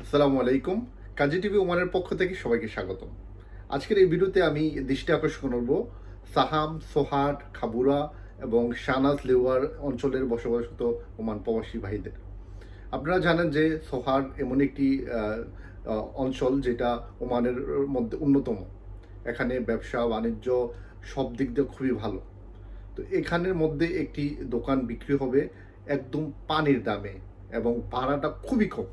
আসসালামু আলাইকুম। কাজী টিভি ওমানের পক্ষ থেকে সবাইকে স্বাগতম। আজকের এই ভিডিওতে আমি দৃষ্টি আকর্ষণ করব সাহাম, সোহাট, খাবুরা এবং শাহনাজ লেওয়ার অঞ্চলের বসবাসরত ওমান প্রবাসী ভাইদের। আপনারা জানেন যে সোহাট এমন একটি অঞ্চল যেটা ওমানের মধ্যে অন্যতম। এখানে ব্যবসা বাণিজ্য সব দিক দিয়ে খুবই ভালো। তো এখানের মধ্যে একটি দোকান বিক্রি হবে একদম পানির দামে এবং ভাড়াটা খুবই কম।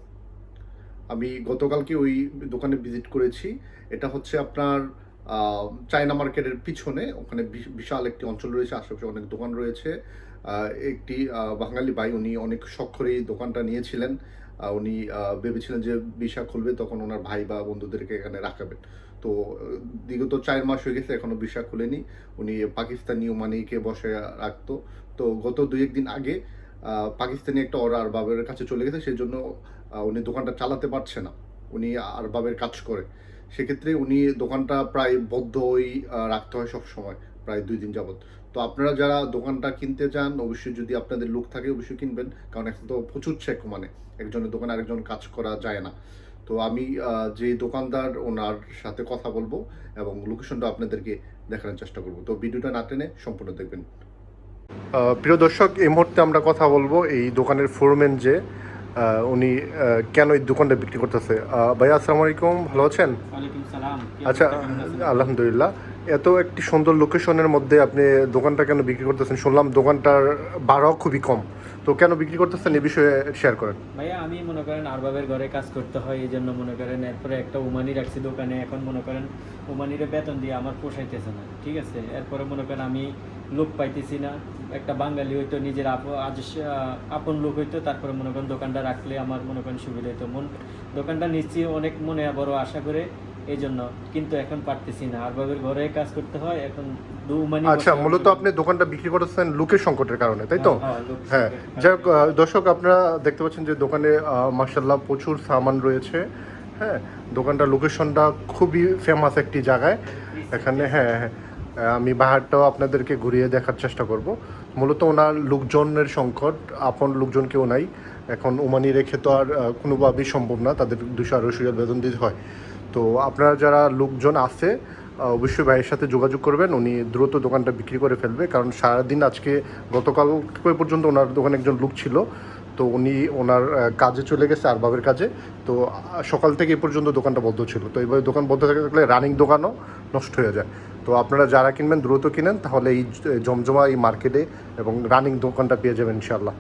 আমি গতকালকে ওই দোকানে ভিজিট করেছি। এটা হচ্ছে আপনার চায়না মার্কেটের পিছনে, ওখানে বিশাল একটি অঞ্চল রয়েছে, আশেপাশে অনেক দোকান রয়েছে। একটি বাঙালি ভাই, উনি অনেক শখ করে এই দোকানটা নিয়েছিলেন। উনি ভেবেছিলেন যে ভিসা খুলবে তখন ওনার ভাই বা বন্ধুদেরকে এখানে রাখাবেন। তো বিগত 4 মাস হয়ে গেছে, এখনো ভিসা খুলেনি। উনি পাকিস্তানি ওমানিকে বসে রাখতো। তো গত 2-1 দিন আগে পাকিস্তানি একটা অর্ডার বাবের কাছে চলে গেছে, সেই জন্য উনি দোকানটা চালাতে পারছে না। উনি আর বাবের কাজ করে, সেক্ষেত্রে উনি দোকানটা প্রায় বদ্ধই রাখতে হয় সব সময়, প্রায় 2 দিন যাবত। তো আপনারা যারা দোকানটা কিনতে চান, অবশ্যই যদি আপনাদের লোক থাকে অবশ্যই কিনবেন, কারণ এখন তো প্রচুর চেক, মানে একজনের দোকানে আরেকজন কাজ করা যায় না। তো আমি যে দোকানদার ওনার সাথে কথা বলবো এবং লোকেশনটা আপনাদেরকে দেখানোর চেষ্টা করব। তো ভিডিওটা না টেনে সম্পূর্ণ দেখবেন। প্রিয় দর্শক, এই মুহূর্তে আমরা কথা বলবো এই দোকানের ফোরম্যান যে উনি কেন এই দোকানটা বিক্রি করতেছে। ভাইয়া আসসালামু আলাইকুম, ভালো আছেন? ওয়ালাইকুম সালাম। আচ্ছা, আলহামদুলিল্লাহ। এত একটি সুন্দর লোকেশনের মধ্যে আপনি দোকানটা কেন বিক্রি করতেছেন? শুনলাম দোকানটার ভাড়াও খুবই কম, তো কেন বিক্রি করতেছেন এই বিষয়ে শেয়ার করেন। ভাইয়া, আমি মনে করেন আরবাবের ঘরে কাজ করতে হয়, এই জন্য মনে করেন এরপরে একটা ওমানি রাখছি দোকানে। এখন মনে করেন ওমানিরে বেতন দিয়ে আমার পোষাইতেছে না, ঠিক আছে। এরপরে মনে করেন আমি লোক পাইতেছি না। একটা বাঙালি হইতো, নিজের আপন লোক হইতো, তারপরে মনে করেন দোকানটা রাখলে আমার মনে করেন সুবিধা হইতো। দোকানটা নিচ্ছি অনেক মনে বড় আশা করে, এই জন্য। কিন্তু এখন পারতেছি না, আরবাবের ঘরে কাজ করতে হয় এখন। আচ্ছা, মূলত আপনি দোকানটা বিক্রি করতেছেন লোকের সংকটের কারণে, তাই তো? হ্যাঁ, যাই হোক, দর্শক আপনারা দেখতে পাচ্ছেন যে দোকানে মার্শাল্লাহ প্রচুর সামান রয়েছে। হ্যাঁ, দোকানটার লোকেশনটা খুবই ফেমাস একটি জায়গায় এখানে। হ্যাঁ হ্যাঁ, আমি বাহারটাও আপনাদেরকে ঘুরিয়ে দেখার চেষ্টা করব। মূলত ওনার লোকজনের সংকট, আপন লোকজন কেউ নাই এখন। ওমানি রেখে তো আর কোনোভাবেই সম্ভব না, তাদের 200-250 রিয়াল বেতন দিতে হয়। তো আপনারা যারা লোকজন আছে অবশ্যই ভাইয়ের সাথে যোগাযোগ করবেন, উনি দ্রুত দোকানটা বিক্রি করে ফেলবে। কারণ সারাদিন আজকে গতকাল পর্যন্ত ওনার দোকানে একজন লোক ছিল, তো উনি ওনার কাজে চলে গেছে আরবাবের কাজে। তো সকাল থেকে এ পর্যন্ত দোকানটা বন্ধ ছিল। তো এইভাবে দোকান বন্ধ থাকলে রানিং দোকানও নষ্ট হয়ে যায়। তো আপনারা যারা কিনবেন দ্রুত কিনেন, তাহলে এই জমজমা এই মার্কেটে এবং রানিং দোকানটা পেয়ে যাবেন ইনশাআল্লাহ।